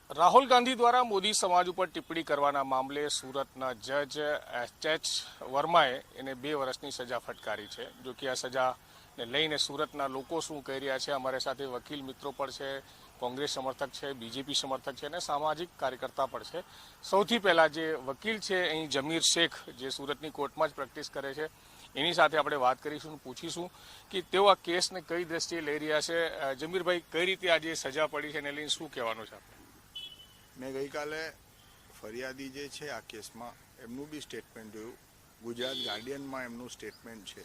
રાહુલ ગાંધી દ્વારા મોદી સમાજ ઉપર ટિપ્પણી કરવાના મામલે સુરતના જજ એચ વર્માએ એને 2 વર્ષની સજા ફટકારી છે. જો કે આ સજાને લઈને સુરતના લોકો શું કહી રહ્યા છે, અમારી સાથે વકીલ મિત્રો પણ છે, કોંગ્રેસ સમર્થક છે, બીજેપી સમર્થક છે અને સામાજિક કાર્યકર્તા પણ છે. સૌથી પહેલાં જે વકીલ છે અહીં જમીર શેખ, જે સુરતની કોર્ટમાં જ પ્રેક્ટિસ કરે છે, એની સાથે આપણે વાત કરીશું, પૂછીશું કે તેઓ આ કેસને કઈ દ્રષ્ટિએ લઈ રહ્યા છે. જમીરભાઈ, કઈ રીતે આજે સજા પડી છે એને લઈને શું કહેવાનું છે? મેં ગઈકાલે ફરિયાદી જે છે આ કેસમાં એમનું બી સ્ટેટમેન્ટ જોયું. ગુજરાત ગાર્ડિયનમાં એમનું સ્ટેટમેન્ટ છે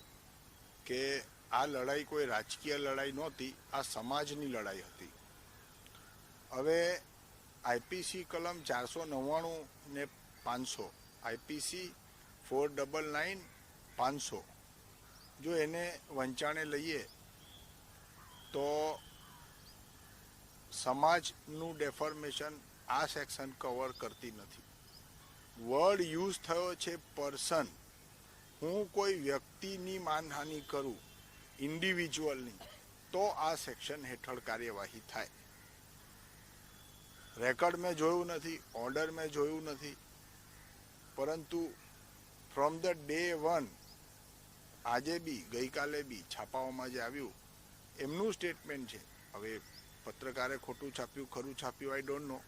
કે આ લડાઈ કોઈ રાજકીય લડાઈ નહોતી, આ સમાજની લડાઈ હતી. હવે આઈપીસી કલમ 499 ને 500, આઈપીસી 499 500 જો એને વંચાણે લઈએ તો સમાજનું ડેફોર્મેશન આ સેક્શન કવર કરતી નથી. વર્ડ યુઝ થયો છે પર્સન. હું કોઈ વ્યક્તિની માનહાનિ કરું, ઇન્ડિવિજ્યુઅલની, તો આ સેક્શન હેઠળ કાર્યવાહી થાય. રેકોર્ડ મેં જોયું નથી, ઓર્ડર મેં જોયું નથી, પરંતુ ફ્રોમ ધ ડે વન, આજે બી ગઈકાલે બી છાપાઓમાં જે આવ્યું એમનું સ્ટેટમેન્ટ છે. હવે પત્રકારે ખોટું છાપ્યું, ખરું છાપ્યું, આઈ ડોન્ટ નો,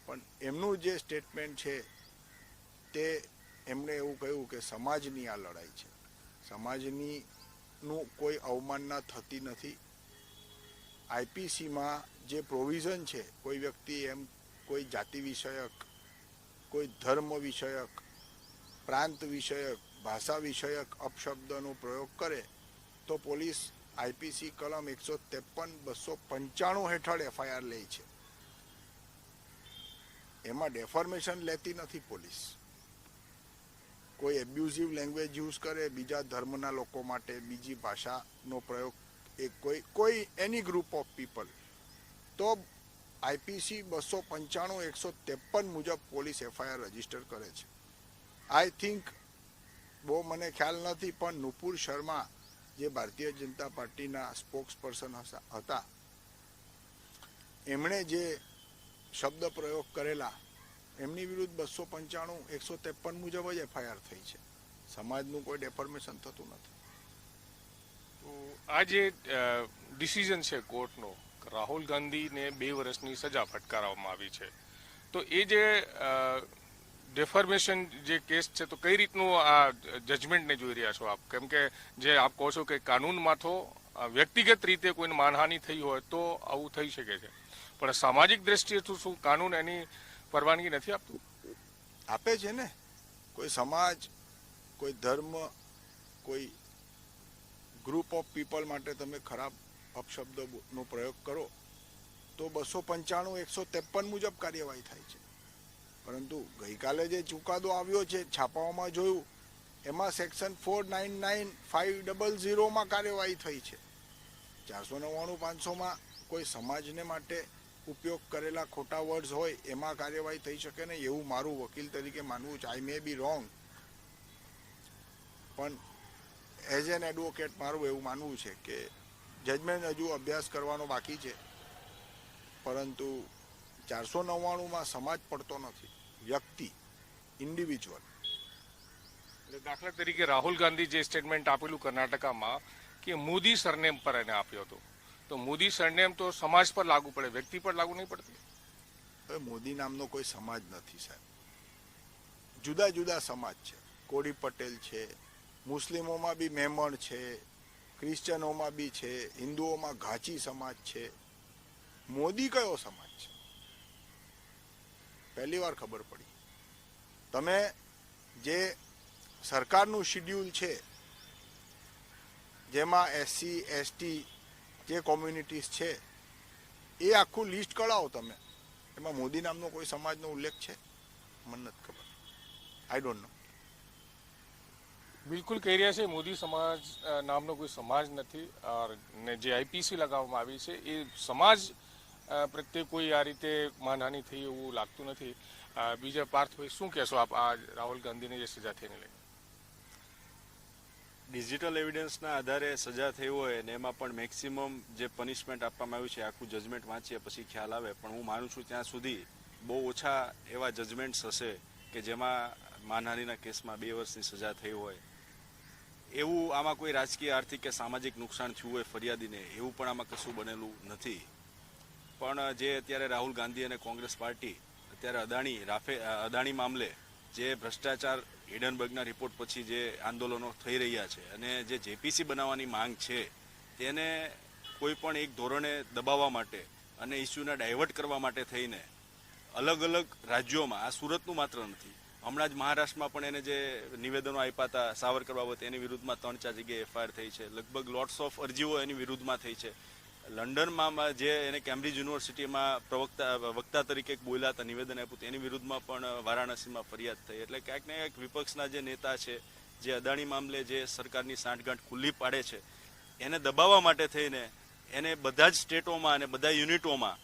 પણ એમનું જે સ્ટેટમેન્ટ છે તે એમણે એવું કહ્યું કે સમાજની આ લડાઈ છે, સમાજની નું કોઈ અવમાનના થતી નથી. આઈપીસીમાં જે પ્રોવિઝન છે, કોઈ વ્યક્તિ એમ કોઈ જાતિ વિષયક, કોઈ ધર્મ વિષયક, પ્રાંત વિષયક, ભાષા વિષયક અપશબ્દનો પ્રયોગ કરે તો પોલીસ આઈપીસી કલમ 153, 295 હેઠળ એફઆઈઆર લે છે. એમાં ડેફોર્મેશન લેતી નથી પોલીસ. કોઈ એબ્યુઝિવ લેંગ્વેજ યુઝ કરે બીજા ધર્મના લોકો માટે, બીજી ભાષાનો પ્રયોગ, કોઈ એની ગ્રુપ ઓફ પીપલ, તો આઈપીસી 295, 153 મુજબ પોલીસ એફઆઈઆર રજીસ્ટર કરે છે. આઈ થિંક, બહુ મને ખ્યાલ નથી, પણ નુપુર શર્મા જે ભારતીય જનતા પાર્ટીના સ્પોક્સ પર્સન હતા, એમણે જે શબ્દ પ્રયોગ કરેલા એમની વિરુદ્ધ 295, 153 મુજબ જ એફઆઈઆર થઈ છે. સમાજનું કોઈ ડેફોર્મેશન થતું નથી. તો આ જે ડિસિઝન છે કોર્ટનો, રાહુલ ગાંધીને 2 વર્ષની સજા ફટકારવામાં આવી છે, તો એ જે ડેફોર્મેશન જે કેસ છે, તો કઈ રીતનું આ જજમેન્ટને જોઈ રહ્યા છો આપ? કેમ કે જે આપ કહો છો કે કાનૂનમાં તો વ્યક્તિગત રીતે કોઈને માનહાનિ થઈ હોય તો આવું થઈ શકે છે, પણ સામાજિક દ્રષ્ટિએ તો શું કાનૂન એની પરવાનગી નથી આપતું? આપે છે ને. કોઈ સમાજ, કોઈ ધર્મ, કોઈ ગ્રુપ ઓફ પીપલ માટે તમે ખરાબ અપશબ્દનો પ્રયોગ કરો તો 295, 153 મુજબ કાર્યવાહી થાય છે. પરંતુ ગઈકાલે જે ચુકાદો આવ્યો છે, છાપાઓમાં જોયું, એમાં સેક્શન 499, 500 કાર્યવાહી થઈ છે. 499, 500માં કોઈ સમાજને માટે ઉપયોગ કરેલા ખોટા વર્ડ્સ હોય એમાં કાર્યવાહી થઈ શકે નહીં, એવું મારું વકીલ તરીકે માનવું છે. આઈ મે બી રોંગ, પણ એઝ એન એડવોકેટ મારું એવું માનવું છે કે જજમેન્ટ હજુ અભ્યાસ કરવાનો બાકી છે, પરંતુ 499માં સમાજ પડતો નથી, વ્યક્તિ, ઇન્ડિવિજ્યુઅલ. દાખલા તરીકે રાહુલ ગાંધી જે સ્ટેટમેન્ટ આપેલું કર્ણાટકામાં કે મોદી સરનેમ પર એને આપ્યો હતો, તો મોદી સરનેમ તો સમાજ પર લાગુ પડે, વ્યક્તિ પર લાગુ નહીં પડતી? હવે મોદી નામનો કોઈ સમાજ નથી સાહેબ, જુદા જુદા સમાજ છે. કોળી પટેલ છે, મુસ્લિમોમાં બી મેમણ છે, ક્રિશ્ચનોમાં બી છે, હિન્દુઓમાં ઘાચી સમાજ છે. મોદી કયો સમાજ છે? પહેલી વાર ખબર પડી. તમે જે સરકારનું શિડ્યુલ છે, જેમાં એસસી, એસટી જે કોમ્યુનિટીઝ છે, એ આખું લિસ્ટ કઢાવો તમે, એમાં મોદી નામનો કોઈ સમાજનો ઉલ્લેખ છે? મને નથી ખબર, આઈ ડોન્ટ નો. બિલકુલ કહી રહ્યા છે, મોદી સમાજ નામનો કોઈ સમાજ નથી. ને જે આઈપીસી લગાવવામાં આવી છે એ સમાજ પ્રત્યે કોઈ આ રીતે માનહાનિ થઈ એવું લાગતું નથી. બીજા પાર્થભાઈ, શું કહેશો આપ આ રાહુલ ગાંધીને જે સજા થઈને લઈને? ડિજિટલ એવિડન્સના આધારે સજા થઈ હોય અને એમાં પણ મેક્સિમમ જે પનિશમેન્ટ આપવામાં આવ્યું છે, આખું જજમેન્ટ વાંચીએ પછી ખ્યાલ આવે, પણ હું માનું છું ત્યાં સુધી બહુ ઓછા એવા જજમેન્ટ્સ હશે કે જેમાં માનહાનિના કેસમાં 2 વર્ષની સજા થઈ હોય. એવું આમાં કોઈ રાજકીય, આર્થિક કે સામાજિક નુકસાન થયું હોય ફરિયાદીને, એવું પણ આમાં કશું બનેલું નથી. પણ જે અત્યારે રાહુલ ગાંધી અને કોંગ્રેસ પાર્ટી અત્યારે અદાણી મામલે જે ભ્રષ્ટાચાર હિડનબર્ગના રિપોર્ટ પછી જે આંદોલનો થઈ રહ્યા છે અને જે જેપીસી બનાવવાની માંગ છે તેને કોઈ પણ એક ધોરણે દબાવવા માટે અને ઇસ્યુને ડાયવર્ટ કરવા માટે થઈને અલગ અલગ રાજ્યોમાં, આ સુરતનું માત્ર નથી, હમણાં જ મહારાષ્ટ્રમાં પણ એને જે નિવેદનો આપ્યા હતા સાવરકર બાબતે એની વિરુદ્ધમાં 3-4 જગ્યાએ એફઆઈઆર થઈ છે. લગભગ લોટ્સ ઓફ અરજીઓ એની વિરુદ્ધમાં થઈ છે. લંડનમાં જે એને કેમ્બ્રિજ યુનિવર્સિટીમાં વક્તા તરીકે બોલ્યા હતા, નિવેદન આપ્યું એની વિરુદ્ધમાં પણ વારાણસીમાં ફરિયાદ થઈ. એટલે ક્યાંક ને ક્યાંક વિપક્ષના જે નેતા છે, જે અદાણી મામલે જે સરકારની સાંઠગાંઠ ખુલ્લી પાડે છે, એને દબાવવા માટે થઈને એને બધા જ સ્ટેટોમાં અને બધા યુનિટોમાં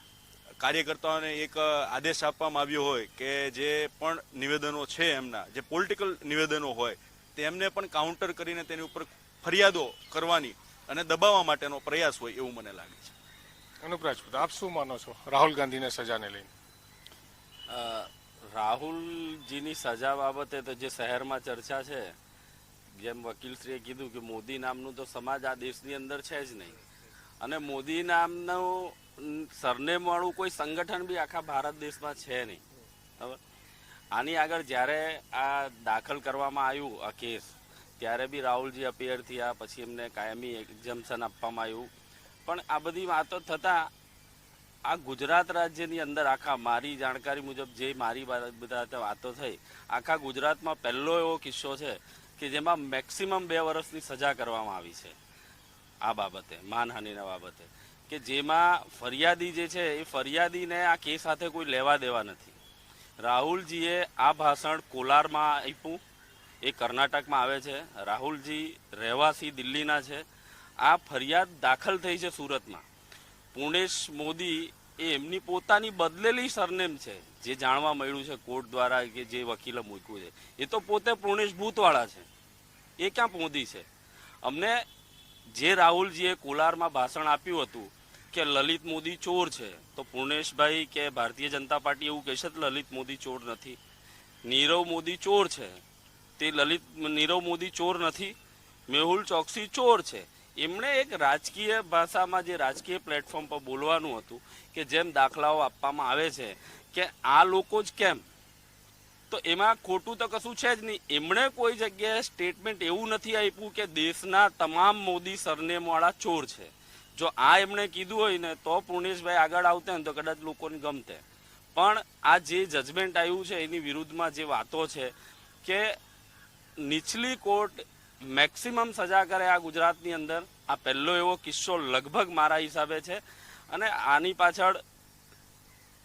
કાર્યકર્તાઓને એક આદેશ આપવામાં આવ્યો હોય કે જે પણ નિવેદનો છે એમના, જે પોલિટિકલ નિવેદનો હોય તેમને પણ કાઉન્ટર કરીને તેની ઉપર ફરિયાદો કરવાની અને દબાવવા માટેનો પ્રયાસ હોય એવું મને લાગે છે. અનુપ રાજપૂત, આપ શું માનો છો રાહુલ ગાંધીને સજાને લઈને? રાહુલજીની સજા બાબતે તો જે શહેરમાં ચર્ચા છે, જેમ વકીલશ્રીએ કીધું કે મોદી નામનું તો સમાજ આ દેશની અંદર છે જ નહીં, અને મોદી નામનું સરનેમ વાળું કોઈ સંગઠન બી આખા ભારત દેશમાં છે નહીં. બરાબર. આની આગળ જ્યારે આ દાખલ કરવામાં આવ્યું આ કેસ, ત્યારે બી રાહુલજી અપિયર થયા, પછી એમને કાયમી એક્ઝમ્પશન આપવામાં આવ્યું. પણ આ બધી વાતો થતાં આ ગુજરાત રાજ્યની અંદર આખા મારી જાણકારી મુજબ જે મારી બધા વાતો થઈ, આખા ગુજરાતમાં પહેલો એવો કિસ્સો છે કે જેમાં મેક્સિમમ 2 વર્ષની સજા કરવામાં આવી છે આ બાબતે, માનહાનિના બાબતે, કે જેમાં ફરિયાદી જે છે એ ફરિયાદીને આ કેસ સાથે કોઈ લેવા દેવા નથી. રાહુલજીએ આ ભાષણ કોલારમાં આપ્યું, એ કર્ણાટકમાં આવે છે. રાહુલજી રહેવાસી દિલ્હીના છે. આ ફરિયાદ દાખલ થઈ છે સુરતમાં. પુણેશ મોદી એ એમની પોતાની બદલેલી સરનેમ છે, જે જાણવા મળ્યું છે કોર્ટ દ્વારા કે જે વકીલે મૂક્યું છે, એ તો પોતે પુણેશ ભૂતવાળા છે. એ ક્યાં મોદી છે? અમને જે રાહુલજીએ કોલારમાં ભાષણ આપ્યું હતું કે લલિત મોદી ચોર છે, તો પુણેશભાઈ કે ભારતીય જનતા પાર્ટી એવું કહેશે કે લલિત મોદી ચોર નથી? નીરવ મોદી ચોર છે, તે નીરવ મોદી ચોર નથી? મેહુલ ચોકસી ચોર છે. એમણે એક રાજકીય ભાષામાં જે રાજકીય પ્લેટફોર્મ પર બોલવાનું હતું કે જેમ દાખલાઓ આપવામાં આવે છે કે આ લોકો જ કેમ, તો એમાં ખોટું તો કશું છે જ નહીં. એમણે કોઈ જગ્યાએ સ્ટેટમેન્ટ એવું નથી આપ્યું કે દેશના તમામ મોદી સરનેમવાળા ચોર છે. જો આ એમણે કીધું હોય ને તો પુણેશભાઈ આગળ આવતા ને તો કદાચ લોકોને ગમતે. પણ આ જે જજમેન્ટ આવ્યું છે એની વિરુદ્ધમાં જે વાતો છે કે નીચલી કોર્ટ મેક્સિમમ સજા કરે આ ગુજરાતની અંદર, આ પહેલો એવો કિસ્સો લગભગ મારા હિસાબે છે. અને આની પાછળ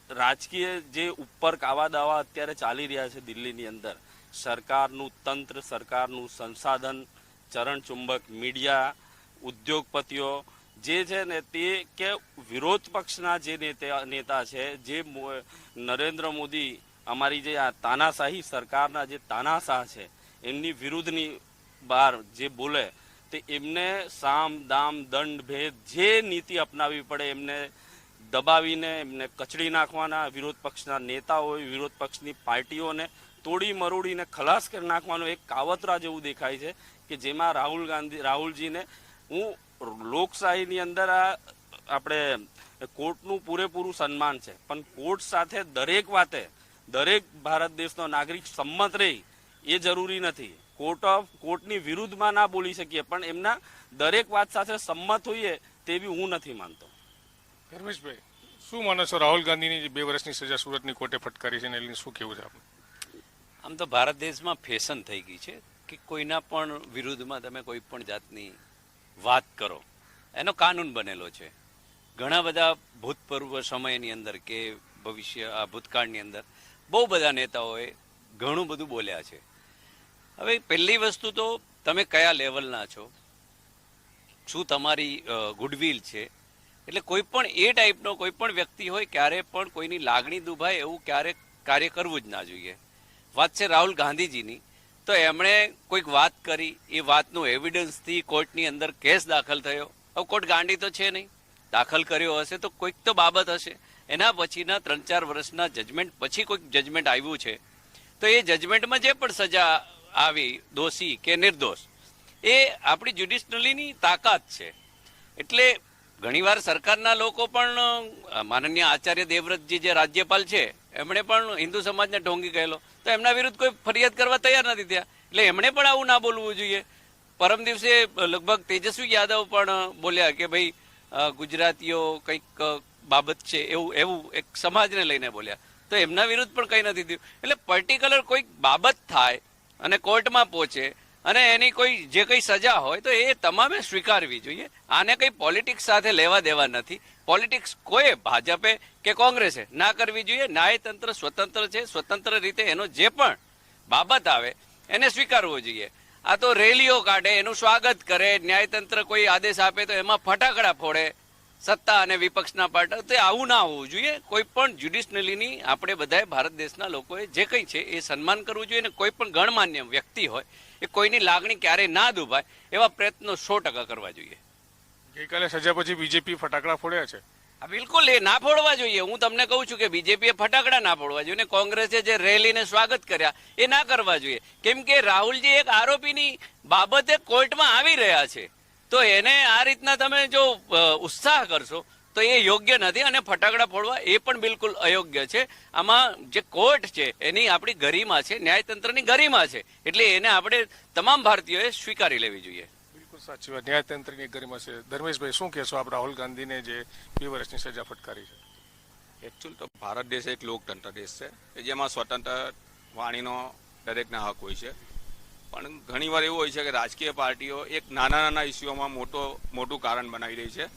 રાજકીય જે ઉપર કાવા દાવા અત્યારે ચાલી રહ્યા છે દિલ્હીની અંદર, સરકારનું તંત્ર, સરકારનું સંસાધન, ચરણચુંબક મીડિયા, ઉદ્યોગપતિઓ જે છે ને તે કે વિરોધ પક્ષના જે નેતા છે, જે નરેન્દ્ર મોદી અમારી જે આ તાનાશાહી સરકારના જે તાનાશાહ છે એમની વિરુદ્ધની બહાર જે બોલે તે એમને સામ દામ દંડ ભેદ જે નીતિ અપનાવવી પડે એમને દબાવીને એમને કચડી નાખવાના, વિરોધ પક્ષના નેતા હોય, વિરોધ પક્ષની પાર્ટીઓને તોડી મરોડીને ખલાસ કરી નાખવાનું એક કાવતરા જેવું દેખાય છે કે જેમાં રાહુલજીને હું લોકશાહીની અંદર આપણે કોર્ટનું પૂરેપૂરું સન્માન છે, પણ કોર્ટ સાથે દરેક વાતે દરેક ભારત દેશનો નાગરિક સંમત રહે એ જરૂરી નથી. કોર્ટની વિરુદ્ધમાં ના બોલી શકીએ, પણ એમના દરેક વાત સાથે સંમત હોઈએ તે બી હું નથી માનતો. ધર્મેશભાઈ, શું માનો છો રાહુલ ગાંધીની જે 2 વર્ષની સજા સુરતની કોર્ટે ફટકારી છે એને લઈને શું કહેવું છે આપનું? આમ તો ભારત દેશમાં ફેશન થઈ ગઈ છે કે કોઈના પણ વિરુદ્ધમાં તમે કોઈ પણ જાતની વાત કરો એનો કાનૂન બનેલો છે. ઘણા બધા ભૂતપૂર્વ સમયની અંદર કે ભૂતકાળની અંદર બહુ બધા નેતાઓએ ઘણું બધું બોલ્યા છે. હવે પહેલી વસ્તુ તો તમે કયા લેવલના છો, શું તમારી ગુડવિલ છે. એટલે કોઈ પણ એ ટાઈપનો કોઈ પણ વ્યક્તિ હોય ક્યારે પણ કોઈની લાગણી દુભાય એવું ક્યારે કાર્ય કરવું જ ના જોઈએ. વાત છે રાહુલ ગાંધીજીની, તો એમણે કોઈક વાત કરી, એ વાતનું એવિડન્સથી કોર્ટની અંદર કેસ દાખલ થયો. હવે કોર્ટ ગાંડી તો છે નહીં, દાખલ કર્યો હશે તો કોઈક તો બાબત હશે એના પછીના 3-4 વર્ષના જજમેન્ટ પછી કોઈક જજમેન્ટ આવ્યું છે, તો એ જજમેન્ટમાં જે પણ સજા આવી, દોષી કે નિર્દોષ, એ આપણી જ્યુડિશનરીની તાકાત છે. એટલે ઘણીવાર સરકારના લોકો પણ, માનનીય આચાર્ય દેવવ્રતજી જે રાજ્યપાલ છે, એમણે પણ હિન્દુ સમાજને ઢોંગી કહેલો, તો એમના વિરુદ્ધ કોઈ ફરિયાદ કરવા તૈયાર નથી થયા. એટલે એમણે પણ આવું ના બોલવું જોઈએ. પરમ દિવસે લગભગ તેજસ્વી યાદવ પણ બોલ્યા કે ભાઈ ગુજરાતીઓ કંઈક બાબત છે, એવું એક સમાજને લઈને બોલ્યા, તો એમના વિરુદ્ધ પણ કંઈ નથી થયું. એટલે પર્ટિક્યુલર કોઈક બાબત થાય અને કોર્ટમાં પહોંચે અને એની કોઈ જે કંઈ સજા હોય તો એ તમામે સ્વીકારવી જોઈએ. આને કંઈ પોલિટિક્સ સાથે લેવા દેવા નથી. પોલિટિક્સ કોઈ ભાજપે કે કોંગ્રેસે ના કરવી જોઈએ. ન્યાયતંત્ર સ્વતંત્ર છે, સ્વતંત્ર રીતે એનો જે પણ બાબત આવે એને સ્વીકારવો જોઈએ. આ તો રેલીઓ કાઢે, એનું સ્વાગત કરે, ન્યાયતંત્ર કોઈ આદેશ આપે તો એમાં ફટાકડા ફોડે સત્તા અને વિપક્ષના પાર્ટી, તો આવું ના હોવું જોઈએ. કોઈ પણ જ્યુડિશનરીની આપણે બધાએ ભારત દેશના લોકોએ જે કંઈ છે એ સન્માન કરવું જોઈએ. અને કોઈ પણ ગણમાન્ય વ્યક્તિ હોય એ કોઈની લાગણી ક્યારેય ના દુભાય એવા પ્રયત્નો 100% કરવા જોઈએ. ગઈકાલે સજા પછી બીજેપી ફટાકડા ફોડ્યા છે. હા, બિલકુલ એ ના ફોડવા જોઈએ. હું તમને કહું છું કે બીજેપીએ ફટાકડા ના ફોડવા જોઈએ, અને કોંગ્રેસે જે રેલીને સ્વાગત કર્યા એ ના કરવા જોઈએ. કેમ કે રાહુલજી એક આરોપીની બાબતે કોર્ટમાં આવી રહ્યા છે, તો એને આ રીતના તમે જો ઉત્સાહ કરશો તો એ યોગ્ય નથી. અને ફટાકડા ફોડવા એ પણ બિલકુલ અયોગ્ય છે. આમાં જે કોર્ટ છે એની આપણી ગરિમા છે, ન્યાયતંત્રની ગરિમા છે, એટલે એને આપણે તમામ ભારતીયોએ સ્વીકારી લેવી જોઈએ. બિલકુલ સાચી વાત, ન્યાયતંત્રની ગરિમા છે. ધર્મેશભાઈ, શું કહેશો આપ રાહુલ ગાંધીને જે 2 વર્ષની સજા ફટકારી છે? એકચ્યુઅલ તો ભારત દેશ એક લોકતંત્ર દેશ છે કે જેમાં સ્વતંત્ર વાણીનો દરેકના હક હોય છે. પણ ઘણીવાર એવું હોય છે કે રાજકીય પાર્ટીઓ એક નાના ઇસ્યુઓમાં મોટું કારણ બનાવી રહી છે.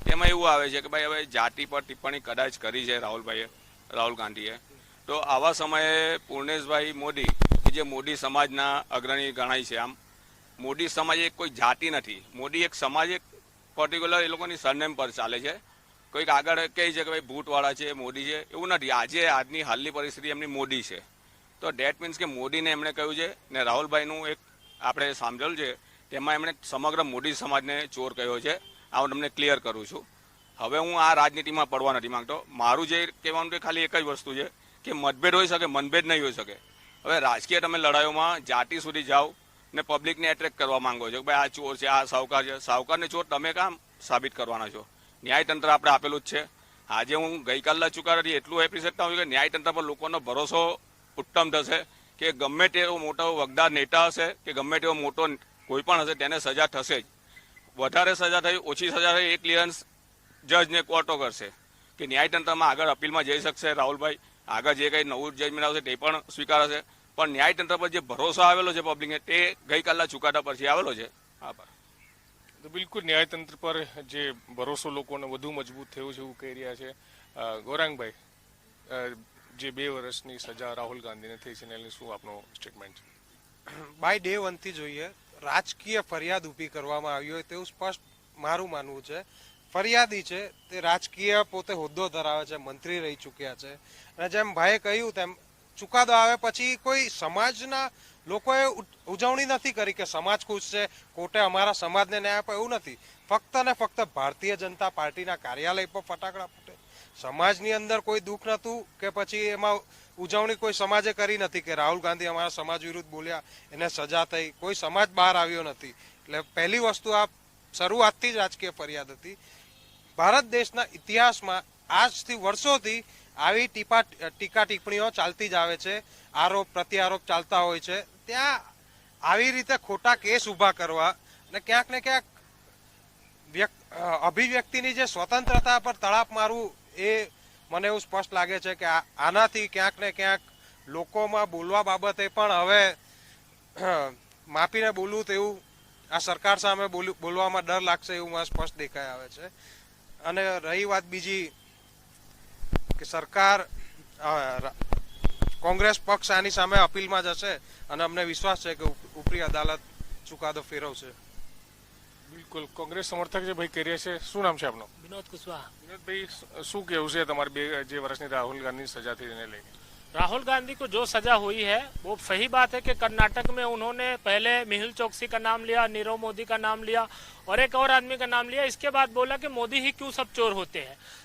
તેમાં એવું આવે છે કે ભાઈ હવે જાતિ પર ટિપ્પણી કદાચ કરી છે રાહુલ ગાંધીએ, તો આવા સમયે પૂર્ણેશભાઈ મોદી કે જે મોદી સમાજના અગ્રણી ગણાય છે, આમ મોદી સમાજ એક કોઈ જાતિ નથી. મોદી એક સમાજ, એક પર્ટિક્યુલર એ લોકોની સરનેમ પર ચાલે છે. કોઈક આગળ કહે છે કે ભાઈ ભૂતવાળા છે, મોદી છે, એવું નથી. આજની હાલની પરિસ્થિતિ એમની મોદી છે, તો ડેટ મીન્સ કે મોદીને એમણે કહ્યું છે. ને રાહુલભાઈનું એક આપણે સાંભળેલું છે, તેમાં એમણે સમગ્ર મોદી સમાજને ચોર કહ્યો છે. આ હું તમને ક્લિયર કરું છું. હવે હું આ રાજનીતિમાં પડવા નથી માંગતો. મારું જે કહેવાનું છે ખાલી એક જ વસ્તુ છે કે મતભેદ હોઈ શકે, મનભેદ નહીં હોઈ શકે. હવે રાજકીય તમે લડાઈઓમાં જાતિ સુધી જાઓ ને પબ્લિકને એટ્રેક્ટ કરવા માંગો છો કે ભાઈ આ ચોર છે, આ સાહુકાર છે. સાહુકારને ચોર તમે કામ સાબિત કરવાના છો? ન્યાયતંત્ર આપણે આપેલું જ છે. આજે હું ગઈકાલના ચુકાદાથી એટલું એપ્રિશિએટ કરું છું કે ન્યાયતંત્ર પર લોકોનો ભરોસો ઉત્તમ થશે કે ગમે તેવો મોટો વગદાર નેતા હશે કે ગમે તેવો મોટો કોઈ પણ હશે તેને સજા થશે જ. વધારે સજા થઈ, ઓછી સજા થઈ, એ ક્લિયરન્સ જજને કોર્ટો કરશે કે ન્યાયતંત્રમાં આગળ અપીલમાં જઈ શકશે રાહુલભાઈ. આગળ જે કંઈ નવું જજમેન્ટ આવશે તે પણ સ્વીકારશે. પણ ન્યાયતંત્ર પર જે ભરોસો આવેલો છે પબ્લિકને, તે ગઈકાલના ચુકાદા પરથી આવેલો છે. આભાર. તો બિલકુલ ન્યાયતંત્ર પર જે ભરોસો લોકોને વધુ મજબૂત થયું છે એવું કહી રહ્યા છે. ગૌરાંગભાઈ, જે 2 વર્ષની સજા રાહુલ ગાંધીને થઈ છે એની શું આપનો સ્ટેટમેન્ટ છે? બાય ડે 1 થી જોઈએ રાજકીય ફરિયાદ ઊભી કરવામાં આવી હોય તેવું સ્પષ્ટ મારું માનવું છે. ફરિયાદી છે તે રાજકીય પોતે હોદ્દો ધરાવે છે, મંત્રી રહી ચૂક્યા છે, અને જેમ ભાઈએ કહ્યું તેમ ચુકાદો આવે પછી કોઈ સમાજના લોકોએ ઉજવણી નથી કરી કે સમાજ ખુશ છે, કોર્ટે અમારા સમાજને ન્યાય આપ્યો, એવું નથી. ફક્ત ને ફક્ત ભારતીય જનતા પાર્ટીના કાર્યાલય પર ફટાકડા ફૂટે. સમાજની અંદર કોઈ દુઃખ નહોતું કે પછી એમાં ઉજવણી કોઈ સમાજે કરી નથી કે રાહુલ ગાંધી અમારા સમાજ વિરુદ્ધ બોલ્યા એને સજા થઈ. કોઈ સમાજ બહાર આવ્યો નથી. એટલે પહેલી વસ્તુ આ શરૂઆતથી જ રાજકીય ફરિયાદ હતી. ભારત દેશના ઇતિહાસમાં આજથી વર્ષોથી આવી ટીકા ટિપ્પણીઓ ચાલતી જ આવે છે, આરોપ પ્રત્યારોપ ચાલતા હોય છે. ત્યાં આવી રીતે ખોટા કેસ ઊભા કરવા અને ક્યાંક ને ક્યાંક અભિવ્યક્તિની જે સ્વતંત્રતા પર તળાપ મારવું, એ મને એવું સ્પષ્ટ લાગે છે કે આનાથી ક્યાંક ને ક્યાંક લોકોમાં બોલવા બાબતે પણ હવે માપીને બોલવું તેવું આ સરકાર સામે બોલવામાં ડર લાગશે એવું મને સ્પષ્ટ દેખાઈ આવે છે. અને રહી વાત બીજી કે સરકાર, કોંગ્રેસ પક્ષ આની સામે અપીલમાં જશે અને અમને વિશ્વાસ છે કે ઉપરી અદાલત ચુકાદો ફેરવશે. બિલકુલ, કોંગ્રેસ સમર્થક જે ભાઈ કહી રહ્યા છે, શું નામ છે આપનું? विनोद कुशवाहा। વિનોદભાઈ, શું કહેવું છે તમારી 2 વર્ષની રાહુલ ગાંધીની સજા થઈ એને લઈને? राहुल गांधी को जो सजा हुई है वो सही बात है कि कर्नाटक में उन्होंने पहले मेहुल चोकसी का नाम लिया, नीरव मोदी का नाम लिया और एक और आदमी का नाम लिया। इसके बाद बोला कि मोदी ही क्यों सब चोर होते हैं।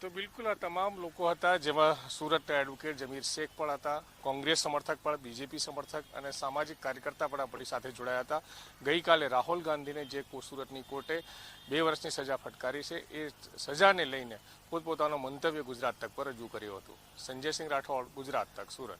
તો બિલકુલ આ તમામ લોકો હતા, જેમાં સુરતના એડવોકેટ જમીર શેખ પણ હતા, કોંગ્રેસ સમર્થક પણ, બીજેપી સમર્થક અને સામાજિક કાર્યકર્તા પણ આપણી સાથે જોડાયા હતા. ગઈકાલે રાહુલ ગાંધીને જે સુરતની કોર્ટે 2 વર્ષની સજા ફટકારી છે, એ સજાને લઈને પોતપોતાનો મંતવ્ય ગુજરાત તક પર રજૂ કર્યું હતું. સંજયસિંહ રાઠોડ, ગુજરાત તક, સુરત.